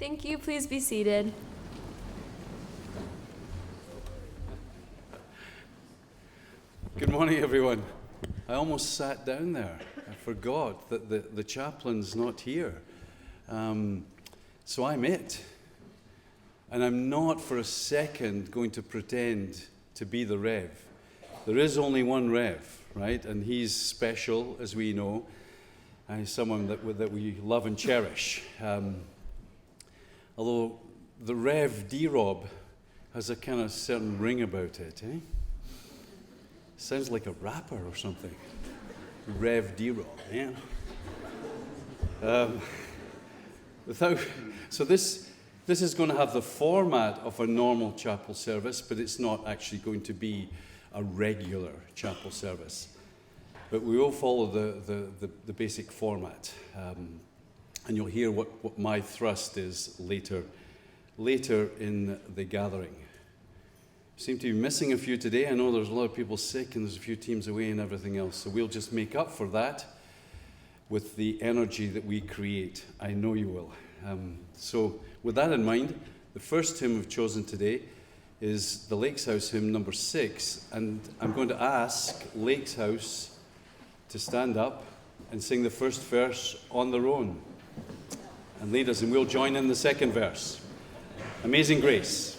Thank you. Please be seated. Good morning, everyone. I almost sat down there. I forgot that the chaplain's not here. So I'm it. And I'm not for a second going to pretend to be the Rev. There is only one Rev, right? And he's special, as we know. And he's someone that we love and cherish. Although the Rev D-Rob has a kind of certain ring about it, eh? Sounds like a rapper or something. Rev D-Rob, yeah. So this is going to have the format of a normal chapel service, but it's not actually going to be a regular chapel service. But we will follow the basic format. And you'll hear what my thrust is later in the gathering. Seem to be missing a few today. I know there's a lot of people sick and there's a few teams away and everything else. So we'll just make up for that with the energy that we create. I know you will. So with that in mind, the first hymn we've chosen today is the Lakes House hymn number 6. And I'm going to ask Lakes House to stand up and sing the first verse on their own. And lead us, and we'll join in the second verse. Amazing Grace.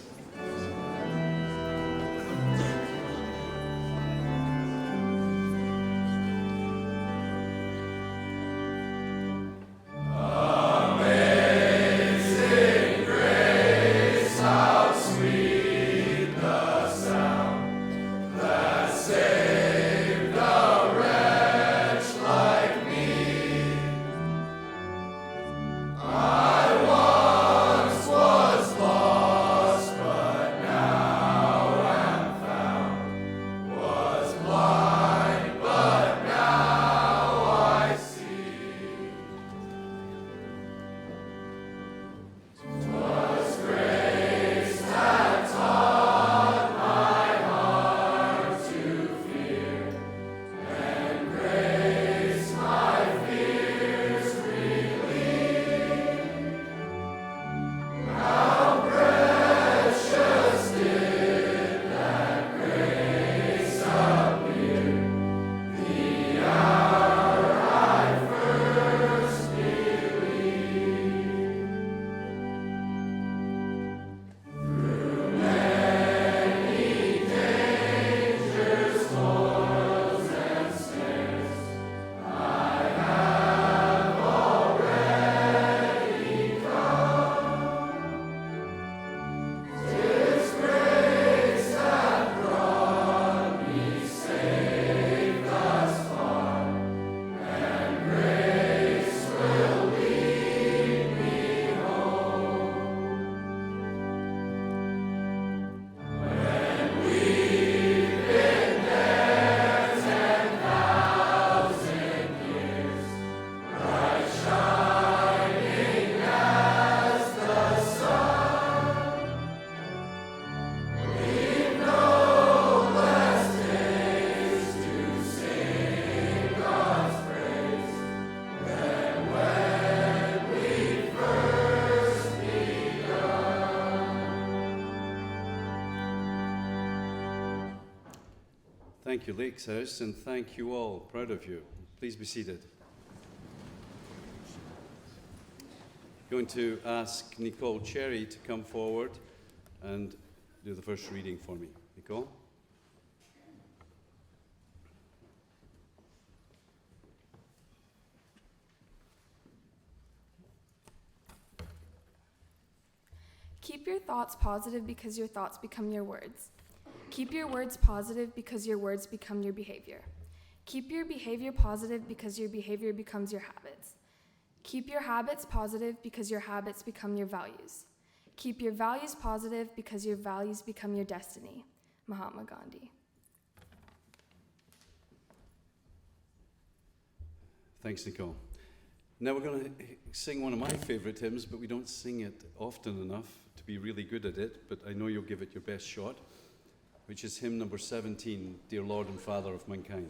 Thank you, Lakes House, and thank you all. Proud of you. Please be seated. I'm going to ask Nicole Cherry to come forward and do the first reading for me. Nicole? Keep your thoughts positive because your thoughts become your words. Keep your words positive because your words become your behavior. Keep your behavior positive because your behavior becomes your habits. Keep your habits positive because your habits become your values. Keep your values positive because your values become your destiny. Mahatma Gandhi. Thanks, Nicole. Now we're going to sing one of my favorite hymns, but we don't sing it often enough to be really good at it, but I know you'll give it your best shot, which is hymn number 17, Dear Lord and Father of Mankind.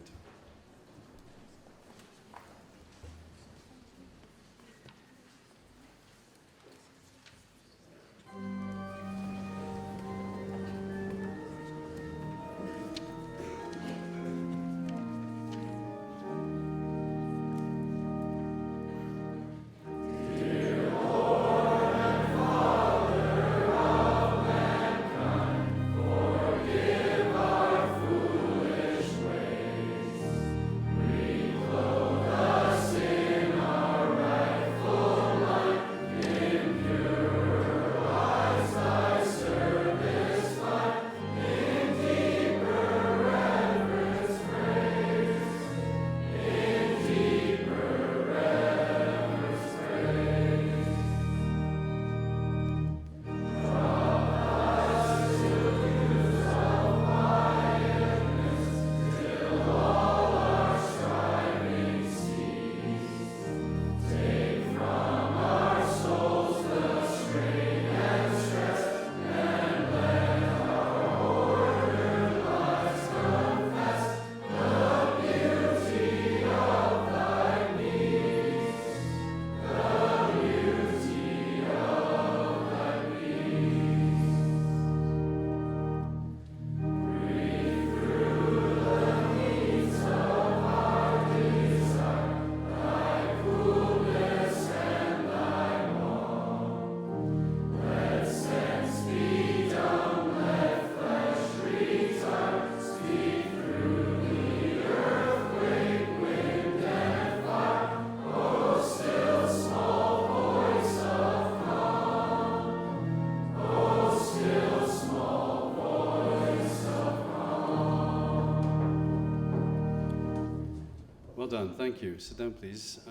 Well done. Thank you. Sit down, please.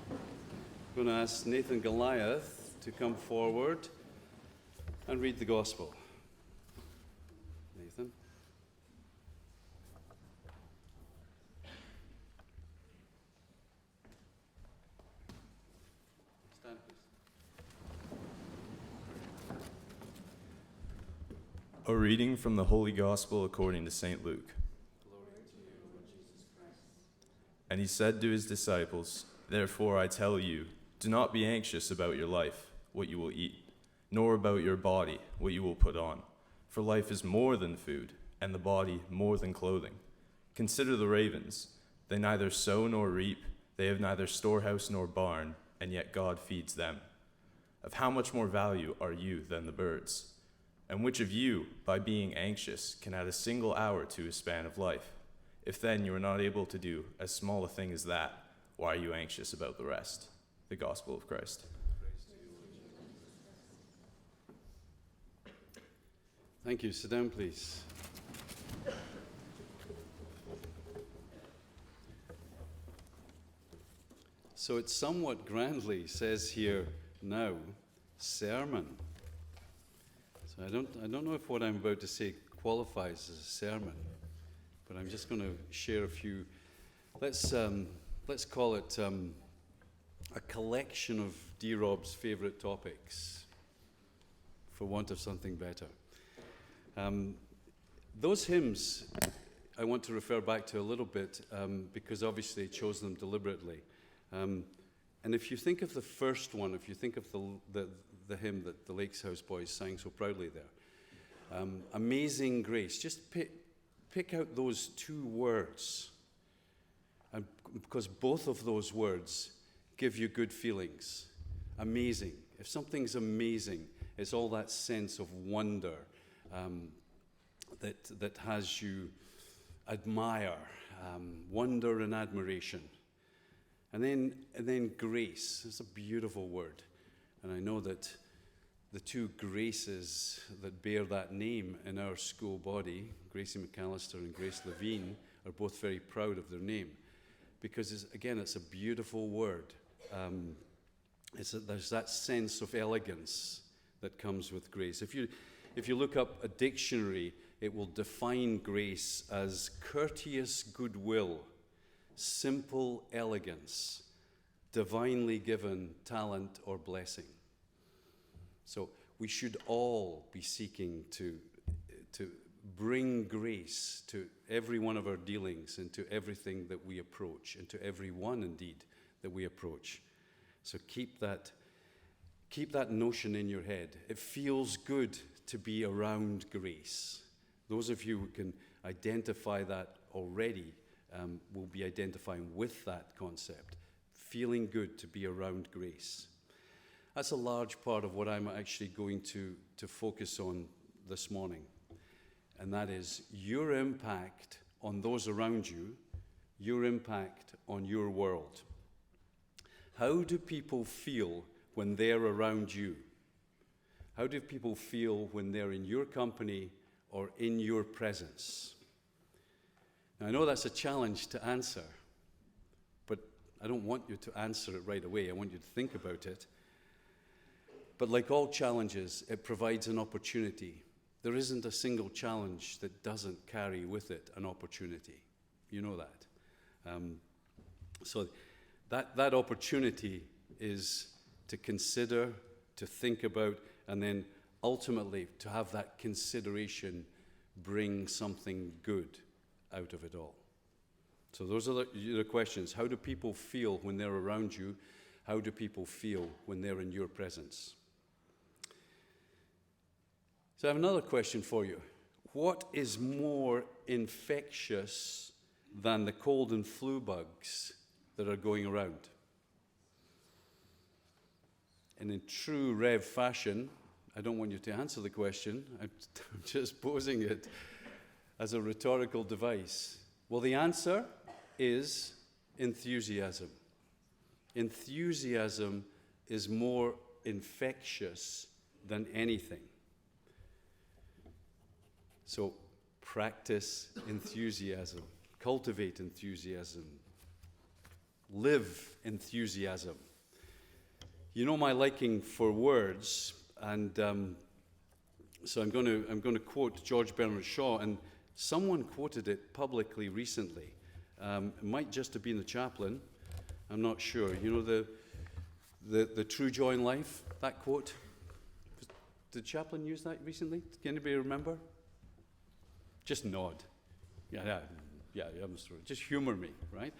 I'm going to ask Nathan Goliath to come forward and read the gospel. Nathan. Stand, please. A reading from the Holy Gospel according to St. Luke. And he said to his disciples, "Therefore I tell you, do not be anxious about your life, what you will eat, nor about your body, what you will put on. For life is more than food, and the body more than clothing. Consider the ravens. They neither sow nor reap, they have neither storehouse nor barn, and yet God feeds them. Of how much more value are you than the birds? And which of you, by being anxious, can add a single hour to his span of life? If then you are not able to do as small a thing as that, why are you anxious about the rest?" The Gospel of Christ. Thank you. Sit down, please. So it somewhat grandly says here now, sermon. So I don't know if what I'm about to say qualifies as a sermon, but I'm just going to share a few. Let's call it a collection of D. Rob's favourite topics, for want of something better. Those hymns I want to refer back to a little bit because obviously I chose them deliberately. And if you think of the first one, if you think of the hymn that the Lakes House Boys sang so proudly there, Amazing Grace, just pick out those two words, and because both of those words give you good feelings. Amazing. If something's amazing, it's all that sense of wonder that has you admire, wonder and admiration. And then grace. It's a beautiful word. And I know that the two Graces that bear that name in our school body, Gracie McAllister and Grace Levine, are both very proud of their name. Because, it's a beautiful word. There's that sense of elegance that comes with grace. If you look up a dictionary, it will define grace as courteous goodwill, simple elegance, divinely given talent or blessing. So we should all be seeking to bring grace to every one of our dealings and to everything that we approach, and to everyone indeed that we approach. So keep that notion in your head. It feels good to be around grace. Those of you who can identify that already will be identifying with that concept. Feeling good to be around grace. That's a large part of what I'm actually going to focus on this morning. And that is your impact on those around you, your impact on your world. How do people feel when they're around you? How do people feel when they're in your company or in your presence? Now, I know that's a challenge to answer, but I don't want you to answer it right away. I want you to think about it. But like all challenges, it provides an opportunity. There isn't a single challenge that doesn't carry with it an opportunity. You know that. So that opportunity is to consider, to think about, and then ultimately to have that consideration bring something good out of it all. So those are the questions. How do people feel when they're around you? How do people feel when they're in your presence? So I have another question for you. What is more infectious than the cold and flu bugs that are going around? And in true Rev fashion, I don't want you to answer the question. I'm just posing it as a rhetorical device. Well, the answer is enthusiasm. Enthusiasm is more infectious than anything. So practice enthusiasm, cultivate enthusiasm, live enthusiasm. You know my liking for words, and so I'm going to quote George Bernard Shaw, and someone quoted it publicly recently. It might just have been the chaplain. I'm not sure. You know the true joy in life, that quote? Did Chaplin use that recently? Can anybody remember? Just nod. Yeah, I'm sorry. Just humor me, right?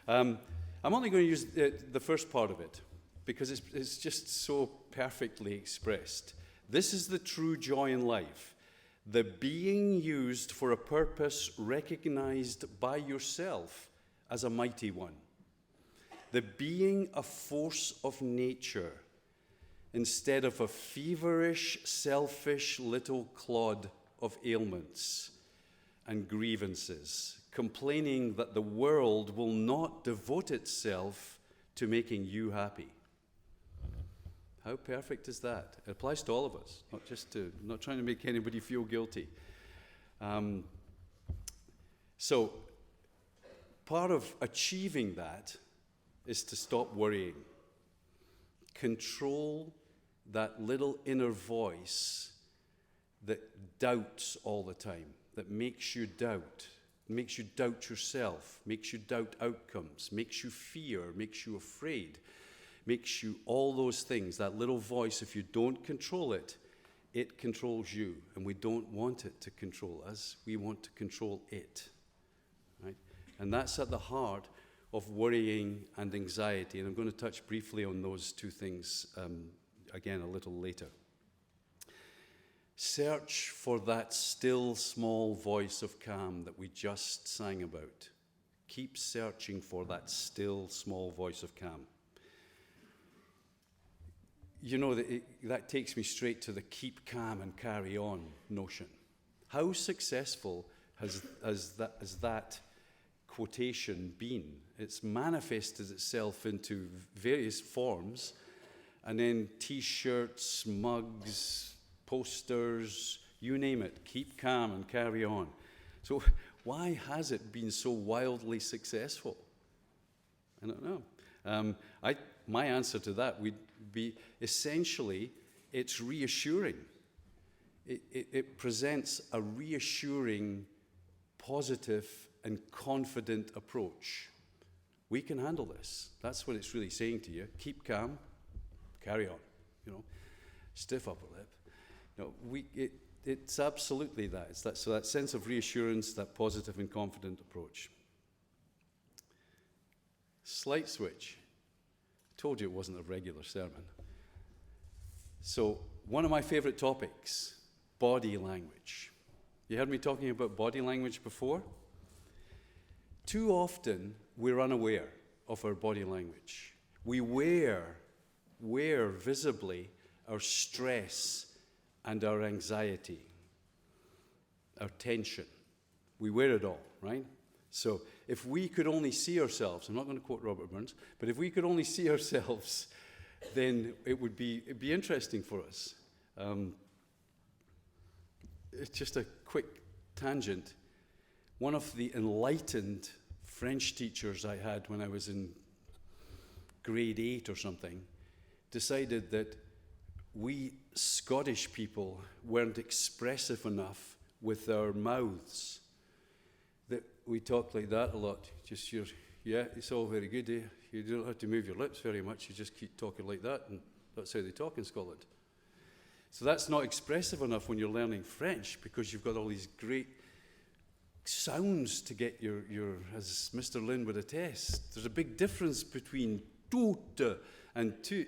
I'm only going to use the first part of it because it's just so perfectly expressed. This is the true joy in life, the being used for a purpose recognized by yourself as a mighty one, the being a force of nature instead of a feverish, selfish little clod of ailments and grievances, complaining that the world will not devote itself to making you happy. How perfect is that? It applies to all of us, not trying to make anybody feel guilty. So part of achieving that is to stop worrying. Control that little inner voice that doubts all the time, that makes you doubt yourself, makes you doubt outcomes, makes you fear, makes you afraid, makes you all those things. That little voice, if you don't control it, it controls you. And we don't want it to control us. We want to control it. Right? And that's at the heart of worrying and anxiety. And I'm going to touch briefly on those two things again a little later. Search for that still small voice of calm that we just sang about. Keep searching for that still small voice of calm. You know, that takes me straight to the keep calm and carry on notion. How successful has that quotation been? It's manifested itself into various forms, and then T-shirts, mugs, posters, you name it. Keep calm and carry on. So why has it been so wildly successful? I don't know. My answer to that would be essentially it's reassuring. It presents a reassuring, positive, and confident approach. We can handle this. That's what it's really saying to you. Keep calm, carry on. You know, stiff upper lip. You know, it's absolutely that. It's that. So that sense of reassurance, that positive and confident approach. Slight switch. I told you it wasn't a regular sermon. So one of my favorite topics, body language. You heard me talking about body language before? Too often, we're unaware of our body language. We wear visibly our stress and our anxiety, our tension. We wear it all, right? So if we could only see ourselves, I'm not going to quote Robert Burns, but if we could only see ourselves, then it'd be interesting for us. It's just a quick tangent. One of the enlightened French teachers I had when I was in grade 8 or something decided that we Scottish people weren't expressive enough with our mouths. That we talk like that a lot. Just it's all very good. Eh? You don't have to move your lips very much. You just keep talking like that, and that's how they talk in Scotland. So that's not expressive enough when you're learning French because you've got all these great sounds to get your as Mr. Lynn would attest. There's a big difference between toute and tu.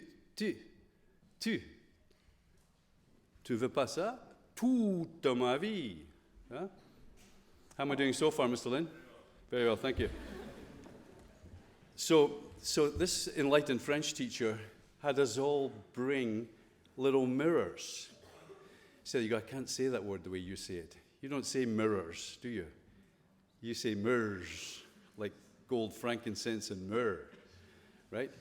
Tu veux pas ça? Toute ma vie. Huh? How am I doing so far, Mr. Lynn? Very well, thank you. So this enlightened French teacher had us all bring little mirrors. He said, I can't say that word the way you say it. You don't say mirrors, do you? You say mirrors, like gold, frankincense, and myrrh, right?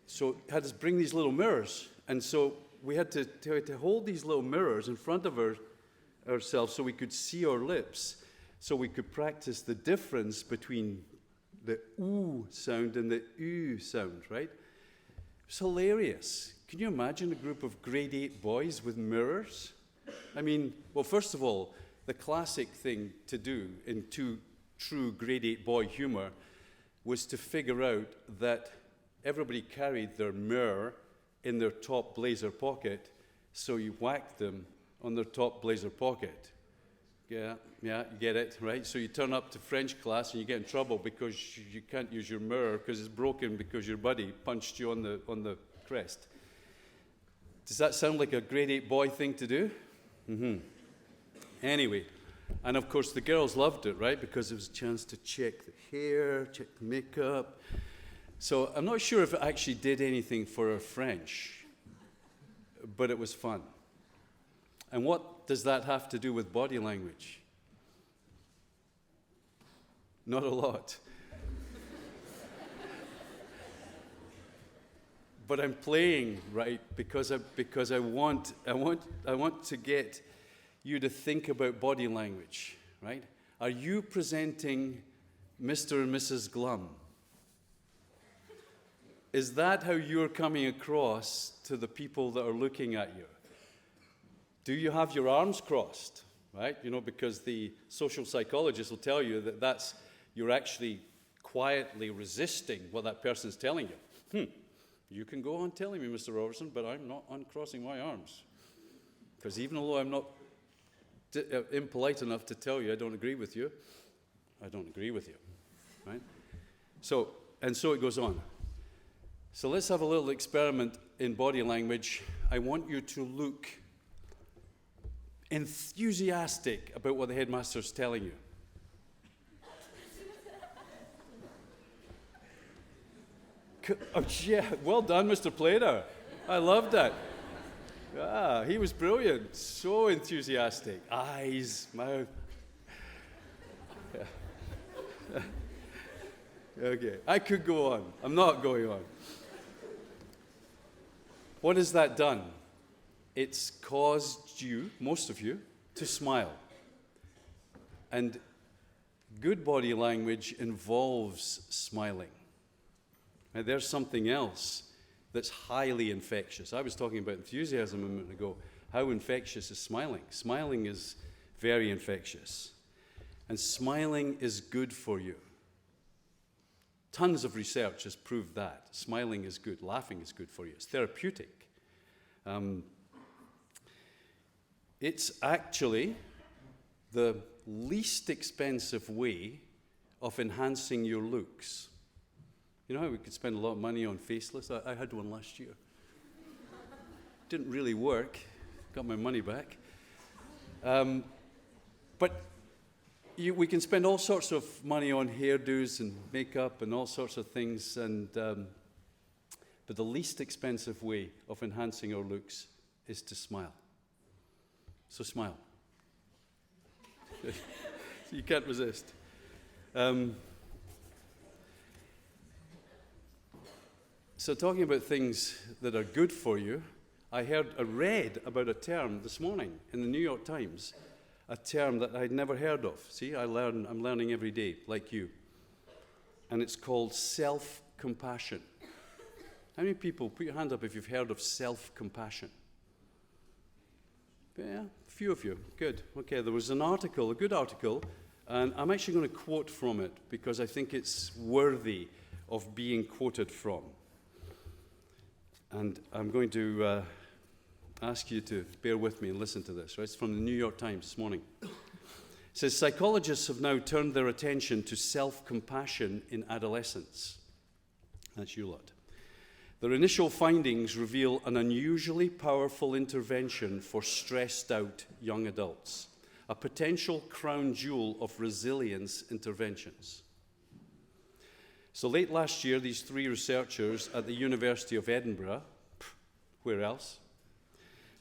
So had us bring these little mirrors, and so we had to hold these little mirrors in front of ourselves so we could see our lips, so we could practice the difference between the oo sound and the oo sound, right? It's hilarious. Can you imagine a group of grade 8 boys with mirrors? I mean, well, first of all, the classic thing to do in true grade 8 boy humor was to figure out that everybody carried their mirror in their top blazer pocket, so you whacked them on their top blazer pocket. Yeah, you get it, right? So you turn up to French class and you get in trouble because you can't use your mirror because it's broken because your buddy punched you on the crest. Does that sound like a grade 8 boy thing to do? Mm-hmm. Anyway, and of course the girls loved it, right? Because it was a chance to check the hair, check the makeup. So I'm not sure if it actually did anything for our French, but it was fun. And what does that have to do with body language? Not a lot. But I'm playing, right, because I want to get you to think about body language, right? Are you presenting Mr. and Mrs. Glum? Is that how you're coming across to the people that are looking at you? Do you have your arms crossed, right? You know, because the social psychologist will tell you that you're actually quietly resisting what that person's telling you. You can go on telling me, Mr. Robertson, but I'm not uncrossing my arms. Because even though I'm not impolite enough to tell you I don't agree with you, I don't agree with you, right? So it goes on. So let's have a little experiment in body language. I want you to look enthusiastic about what the headmaster's telling you. Oh, yeah, well done, Mr. Plater. I loved that. He was brilliant. So enthusiastic. Eyes, mouth. Yeah. Okay, I could go on. I'm not going on. What has that done? It's caused you, most of you, to smile. And good body language involves smiling. Now, there's something else that's highly infectious. I was talking about enthusiasm a minute ago. How infectious is smiling? Smiling is very infectious. And smiling is good for you. Tons of research has proved that. Smiling is good. Laughing is good for you. It's therapeutic. It's actually the least expensive way of enhancing your looks. You know how we could spend a lot of money on facelifts? I had one last year. Didn't really work. Got my money back. But we can spend all sorts of money on hairdos and makeup and all sorts of things. But the least expensive way of enhancing our looks is to smile. So smile. You can't resist. So talking about things that are good for you, I read about a term this morning in the New York Times, a term that I'd never heard of. See, I'm learning every day, like you. And it's called self-compassion. How many people, put your hand up if you've heard of self-compassion? Yeah, a few of you. Good. Okay, there was an article, a good article, and I'm actually going to quote from it because I think it's worthy of being quoted from. And I'm going to ask you to bear with me and listen to this. Right? It's from the New York Times this morning. It says, psychologists have now turned their attention to self-compassion in adolescents. That's you lot. Their initial findings reveal an unusually powerful intervention for stressed out young adults, a potential crown jewel of resilience interventions. So late last year, these three researchers at the University of Edinburgh, where else,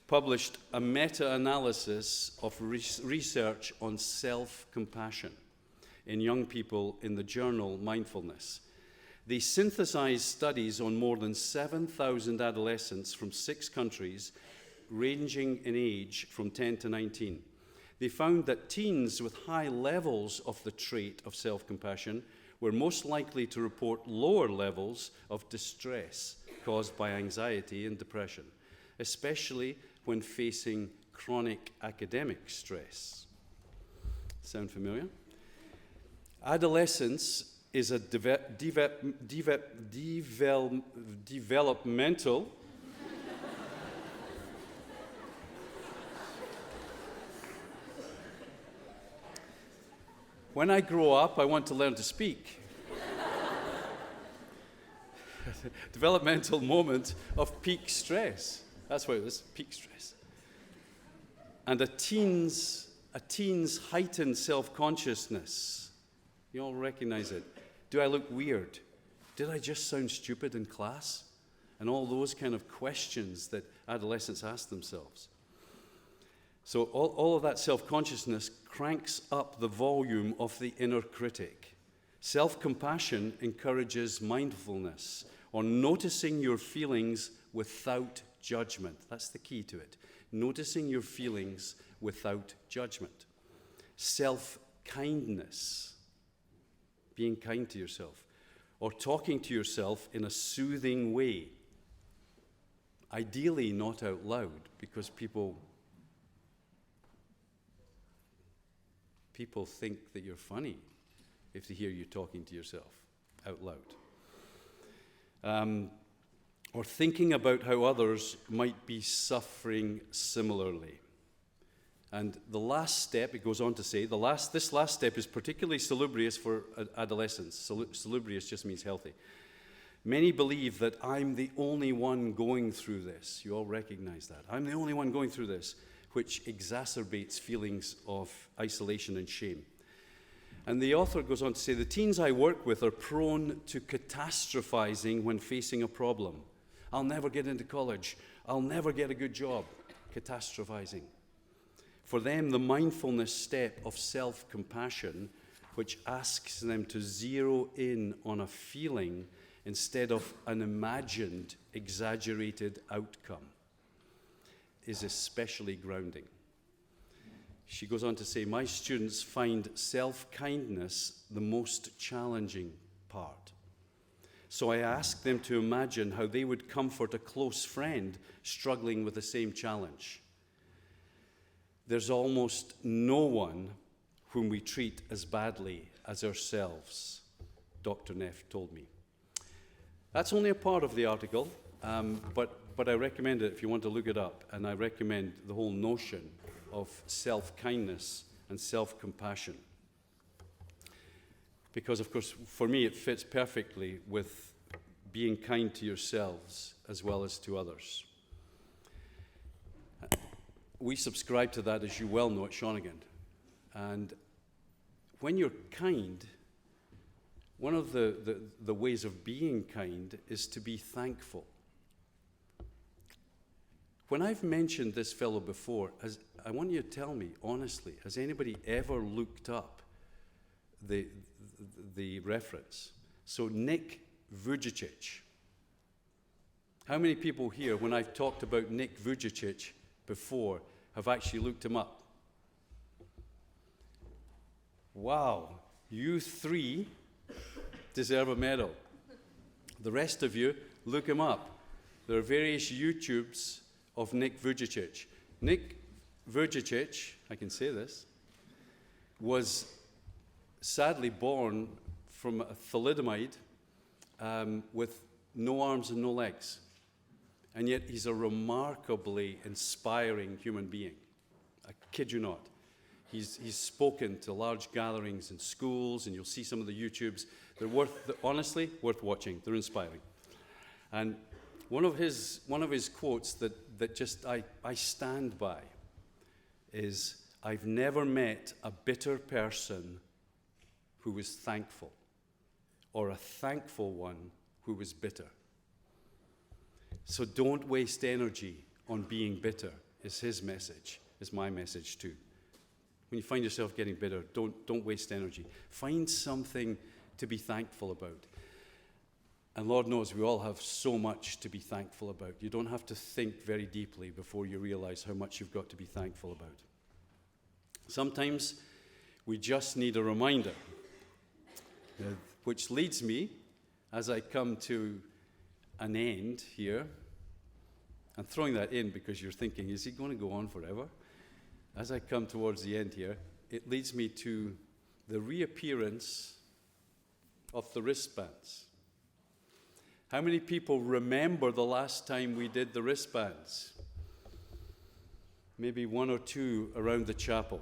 published a meta-analysis of research on self-compassion in young people in the journal Mindfulness. They synthesized studies on more than 7,000 adolescents from 6 countries, ranging in age from 10 to 19. They found that teens with high levels of the trait of self-compassion we're most likely to report lower levels of distress caused by anxiety and depression, especially when facing chronic academic stress. Sound familiar? Adolescence is a developmental When I grow up, I want to learn to speak. Developmental moment of peak stress. That's what it is, peak stress. And a teen's heightened self-consciousness. You all recognize it. Do I look weird? Did I just sound stupid in class? And all those kind of questions that adolescents ask themselves. So all of that self-consciousness cranks up the volume of the inner critic. Self-compassion encourages mindfulness, or noticing your feelings without judgment. That's the key to it. Noticing your feelings without judgment. Self-kindness, being kind to yourself, or talking to yourself in a soothing way. Ideally not out loud, because people think that you're funny if they hear you talking to yourself out loud. Or thinking about how others might be suffering similarly. And the last step, it goes on to say, this last step is particularly salubrious for adolescents. Salubrious just means healthy. Many believe that I'm the only one going through this. You all recognize that. I'm the only one going through this, which exacerbates feelings of isolation and shame. And the author goes on to say, the teens I work with are prone to catastrophizing when facing a problem. I'll never get into college. I'll never get a good job. Catastrophizing. For them, the mindfulness step of self-compassion, which asks them to zero in on a feeling instead of an imagined, exaggerated outcome, is especially grounding. She goes on to say, my students find self-kindness the most challenging part. So I ask them to imagine how they would comfort a close friend struggling with the same challenge. There's almost no one whom we treat as badly as ourselves, Dr. Neff told me. That's only a part of the article, but I recommend it if you want to look it up, and I recommend the whole notion of self-kindness and self-compassion. Because, of course, for me, it fits perfectly with being kind to yourselves as well as to others. We subscribe to that, as you well know, at Shawnigan. And when you're kind, one of the ways of being kind is to be thankful. When I've mentioned this fellow before, I want you to tell me, honestly, has anybody ever looked up the reference? So Nick Vujicic. How many people here, when I've talked about Nick Vujicic before, have actually looked him up? Wow, you three deserve a medal. The rest of you, look him up. There are various YouTubes of Nick Vujicic. Nick Vujicic, I can say this, was sadly born from a thalidomide with no arms and no legs. And yet he's a remarkably inspiring human being. I kid you not. He's spoken to large gatherings in schools, and you'll see some of the YouTubes. They're honestly worth watching. They're inspiring. And one of his quotes that just I stand by is, I've never met a bitter person who was thankful, or a thankful one who was bitter. So don't waste energy on being bitter, is his message, is my message too. When you find yourself getting bitter, don't waste energy. Find something to be thankful about. And Lord knows we all have so much to be thankful about. You don't have to think very deeply before you realize how much you've got to be thankful about. Sometimes we just need a reminder. which leads me, as I come to an end here, I'm throwing that in because you're thinking, is he going to go on forever? As I come towards the end here, it leads me to the reappearance of the wristbands. How many people remember the last time we did the wristbands? Maybe one or two around the chapel.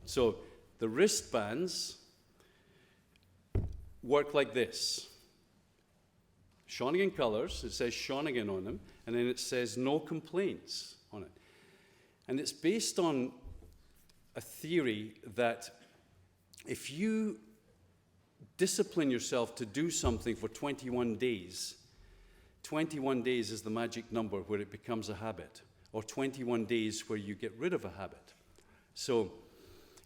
So the wristbands work like this. Shawnigan colours, it says Shawnigan on them, and then it says no complaints on it. And it's based on a theory that if you discipline yourself to do something for 21 days, 21 days is the magic number where it becomes a habit, or 21 days where you get rid of a habit. So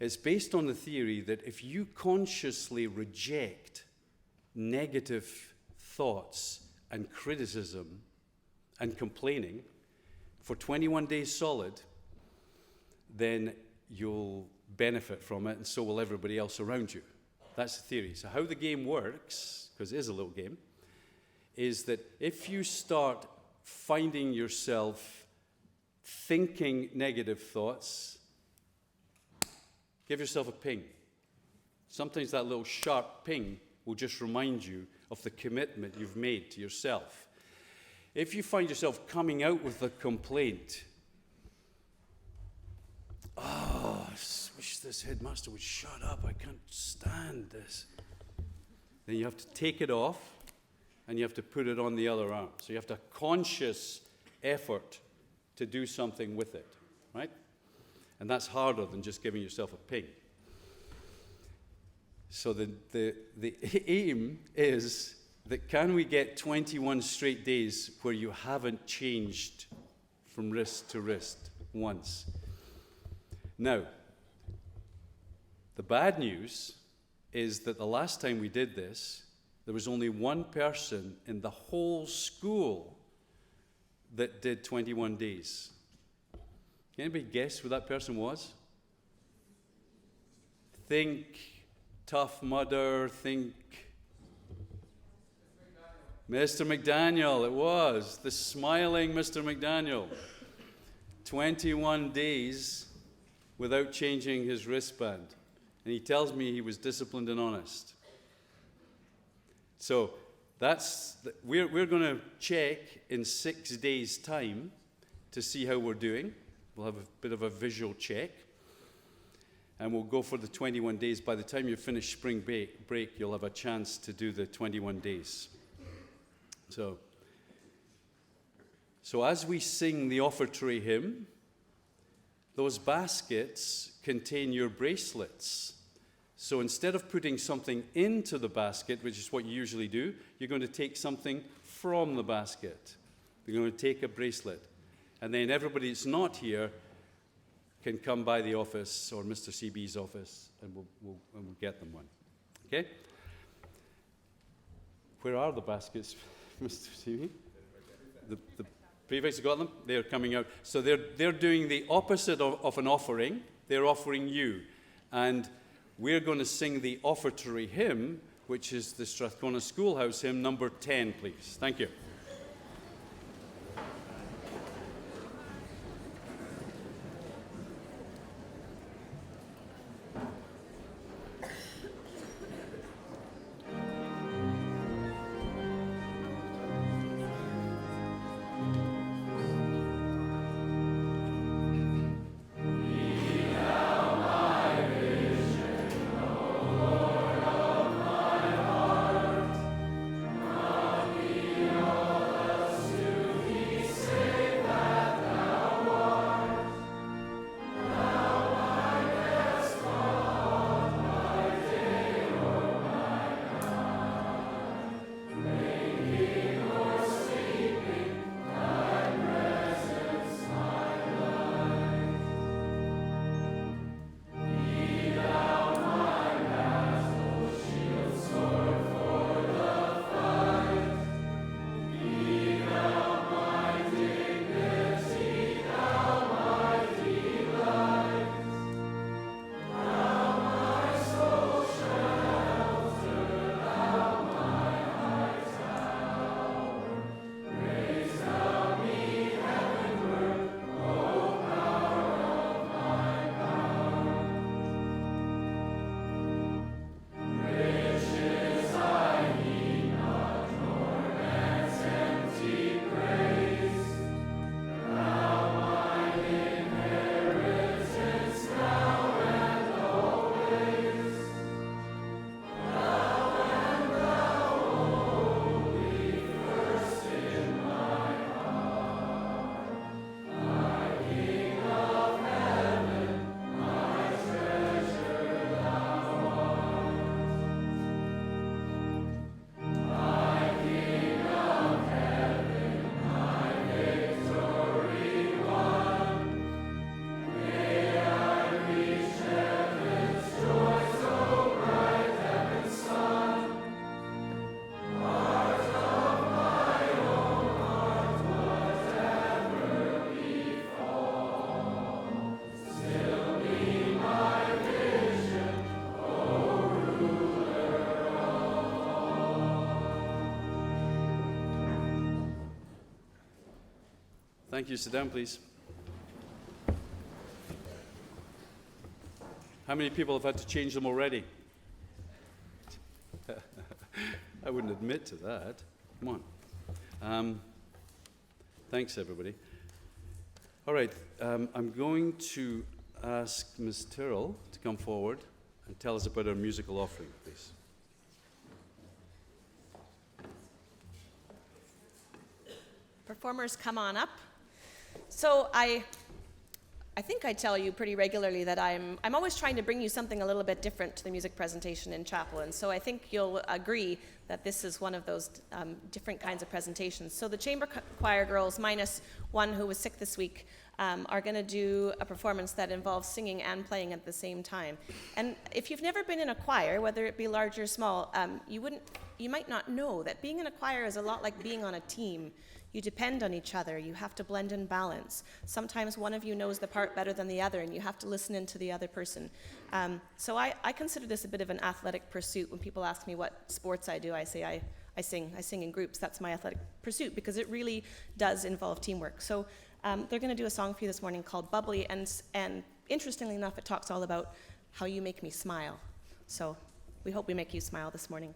it's based on the theory that if you consciously reject negative thoughts and criticism and complaining for 21 days solid, then you'll benefit from it, and so will everybody else around you. That's the theory. So how the game works, because it is a little game, is that if you start finding yourself thinking negative thoughts, give yourself a ping. Sometimes that little sharp ping will just remind you of the commitment you've made to yourself. If you find yourself coming out with a complaint, oh, I wish this headmaster would shut up, I can't stand this. Then you have to take it off and you have to put it on the other arm. So you have to have conscious effort to do something with it, right? And that's harder than just giving yourself a ping. So the aim is that can we get 21 straight days where you haven't changed from wrist to wrist once? Now, the bad news is that the last time we did this, there was only one person in the whole school that did 21 days. Can anybody guess who that person was? Think Tough Mudder, think Mr. McDaniel. It was the smiling Mr. McDaniel. 21 days without changing his wristband. And he tells me he was disciplined and honest. So we're going to check in 6 days' time to see how we're doing. We'll have a bit of a visual check. And we'll go for the 21 days. By the time you finish spring break, you'll have a chance to do the 21 days. So as we sing the offertory hymn, those baskets contain your bracelets. So instead of putting something into the basket, which is what you usually do, you're going to take something from the basket. You're going to take a bracelet. And then everybody that's not here can come by the office or Mr. CB's office, and we'll get them one. Okay? Where are the baskets, Mr. CB? The prefects have got them? They're coming out. So they're doing the opposite of an offering. They're offering you. And we're going to sing the offertory hymn, which is the Strathcona Schoolhouse hymn, number 10, please. Thank you. Your Thank you. Sit down, please. How many people have had to change them already? I wouldn't admit to that. Come on. Thanks, everybody. All right, I'm going to ask Ms. Tyrrell to come forward and tell us about our musical offering, please. Performers, come on up. So I think I tell you pretty regularly that I'm always trying to bring you something a little bit different to the music presentation in chapel, and so I think you'll agree that this is one of those different kinds of presentations. So the chamber choir girls, minus one who was sick this week, are going to do a performance that involves singing and playing at the same time. And if you've never been in a choir, whether it be large or small, you might not know that being in a choir is a lot like being on a team. You depend on each other. You have to blend and balance. Sometimes one of you knows the part better than the other, and you have to listen in to the other person. So I consider this a bit of an athletic pursuit. When people ask me what sports I do, I say I sing. I sing in groups. That's my athletic pursuit, because it really does involve teamwork. So they're going to do a song for you this morning called Bubbly, and interestingly enough, it talks all about how you make me smile. So we hope we make you smile this morning.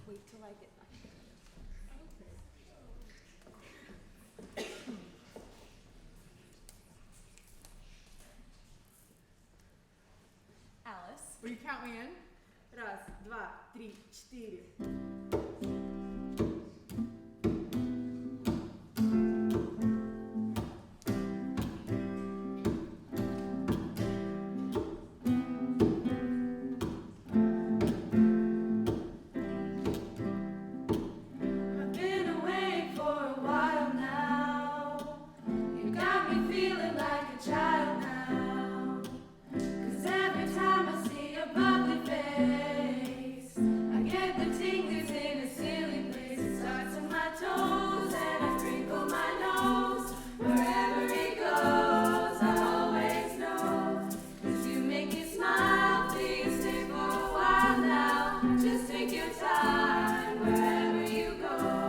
Wait till I get back. Alice. Will you count me in? Раз, два, три, четыре. Wherever you go.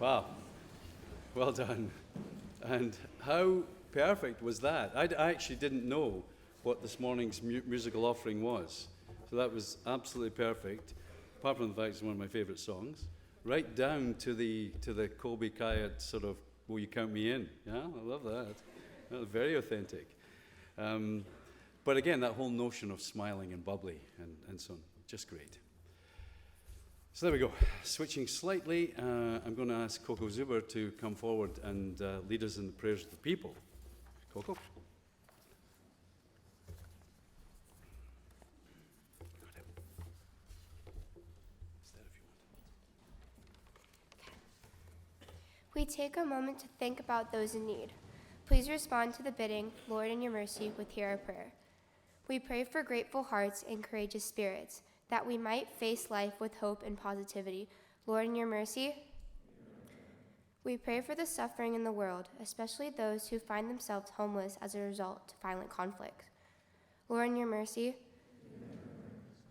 Wow. Well done. And how perfect was that? I actually didn't know what this morning's musical offering was. So that was absolutely perfect, apart from the fact it's one of my favorite songs, right down to the Colby Kayat sort of, will you count me in? Yeah, I love that. That was very authentic. But again, that whole notion of smiling and bubbly and so on, just great. So there we go. Switching slightly, I'm going to ask Coco Zuber to come forward and lead us in the prayers of the people. Coco? We take a moment to think about those in need. Please respond to the bidding, Lord, in your mercy, with hear our prayer. We pray for grateful hearts and courageous spirits, that we might face life with hope and positivity. Lord, in your mercy. We pray for the suffering in the world, especially those who find themselves homeless as a result of violent conflict. Lord, in your mercy.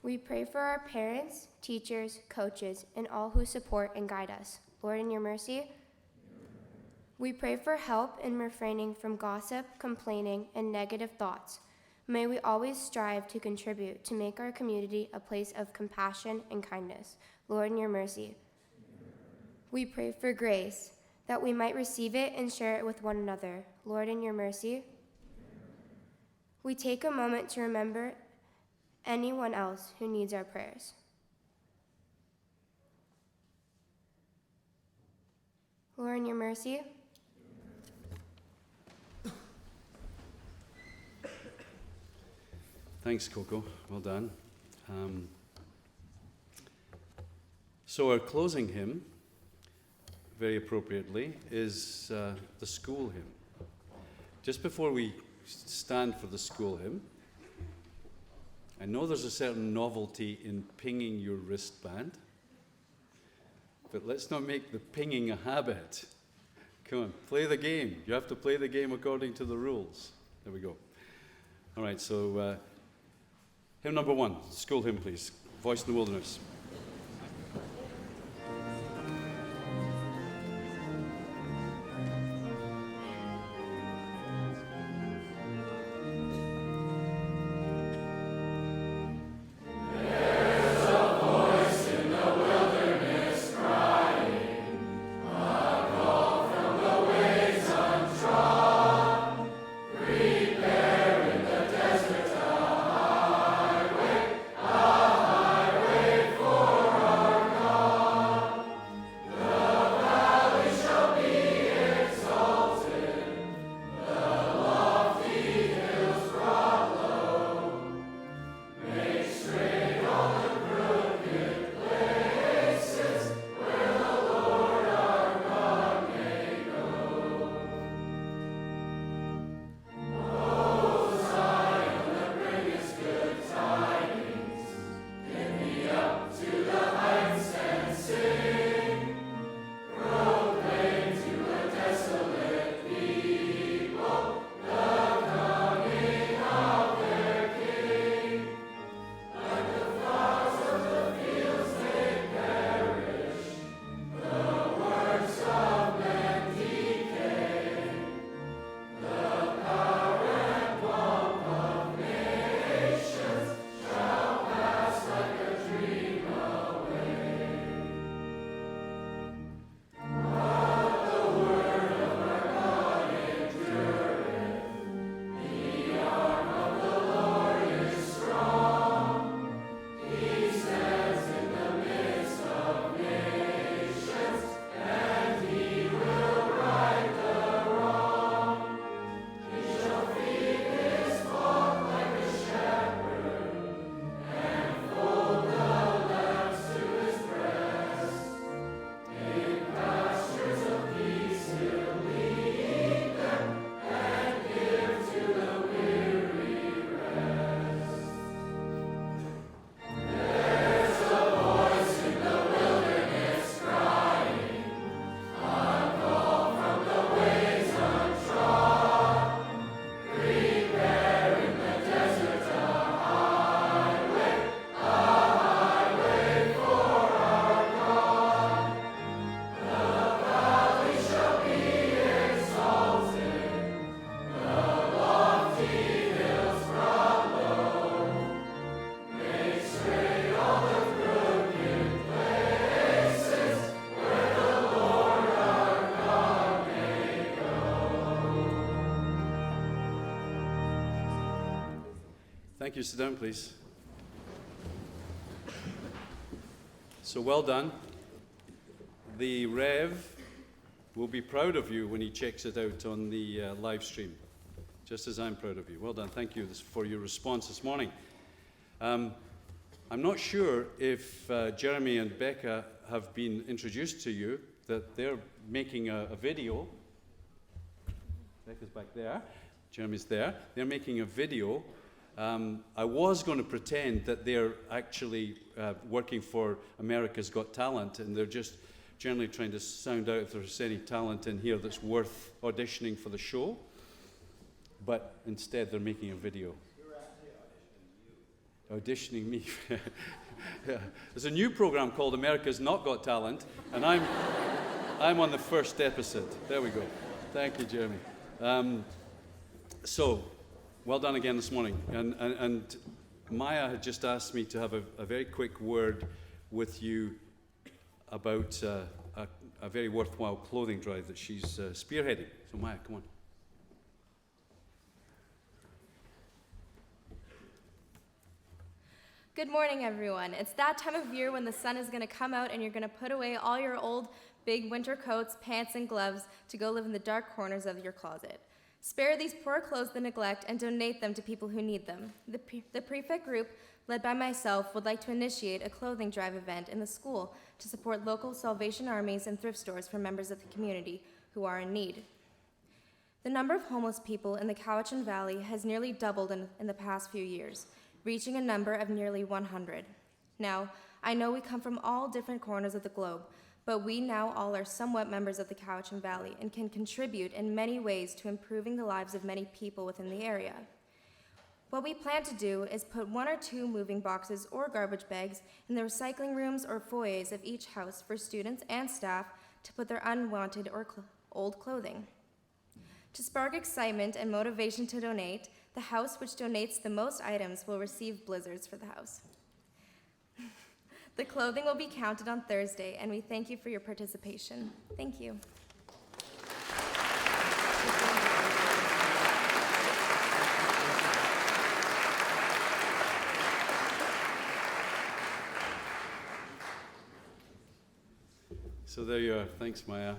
We pray for our parents, teachers, coaches, and all who support and guide us. Lord, in your mercy. We pray for help in refraining from gossip, complaining, and negative thoughts. May we always strive to contribute to make our community a place of compassion and kindness. Lord, in your mercy. We pray for grace, that we might receive it and share it with one another. Lord, in your mercy. We take a moment to remember anyone else who needs our prayers. Lord, in your mercy. Thanks, Coco. Well done. So our closing hymn, very appropriately, is the school hymn. Just before we stand for the school hymn, I know there's a certain novelty in pinging your wristband, but let's not make the pinging a habit. Come on, play the game. You have to play the game according to the rules. There we go. All right, so hymn number 1, school hymn, please. Voice in the Wilderness. For Thank you. Sit down, please. So well done. The Rev will be proud of you when he checks it out on the live stream, just as I'm proud of you. Well done. Thank you for your response this morning. I'm not sure if Jeremy and Becca have been introduced to you, that they're making a video. Becca's back there. Jeremy's there. They're making a video. I was going to pretend that they're actually working for America's Got Talent, and they're just generally trying to sound out if there's any talent in here that's worth auditioning for the show. But instead, they're making a video. You're actually auditioning me. Yeah. There's a new program called America's Not Got Talent, and I'm on the first episode. There we go. Thank you, Jeremy. So, well done again this morning. And Maya had just asked me to have a very quick word with you about a very worthwhile clothing drive that she's spearheading. So Maya, come on. Good morning, everyone. It's that time of year when the sun is going to come out and you're going to put away all your old big winter coats, pants, and gloves to go live in the dark corners of your closet. Spare these poor clothes the neglect and donate them to people who need them. The prefect group, led by myself, would like to initiate a clothing drive event in the school to support local Salvation Armies and thrift stores for members of the community who are in need. The number of homeless people in the Cowichan Valley has nearly doubled in the past few years, reaching a number of nearly 100. Now, I know we come from all different corners of the globe, but we now all are somewhat members of the Cowichan Valley and can contribute in many ways to improving the lives of many people within the area. What we plan to do is put 1 or 2 moving boxes or garbage bags in the recycling rooms or foyers of each house for students and staff to put their unwanted or old clothing. To spark excitement and motivation to donate, the house which donates the most items will receive blizzards for the house. The clothing will be counted on Thursday, and we thank you for your participation. Thank you. So there you are. Thanks, Maya.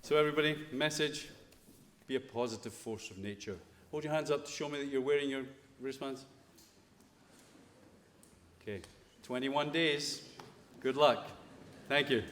So everybody, message, be a positive force of nature. Hold your hands up to show me that you're wearing your wristbands. Okay, 21 days. Good luck. Thank you.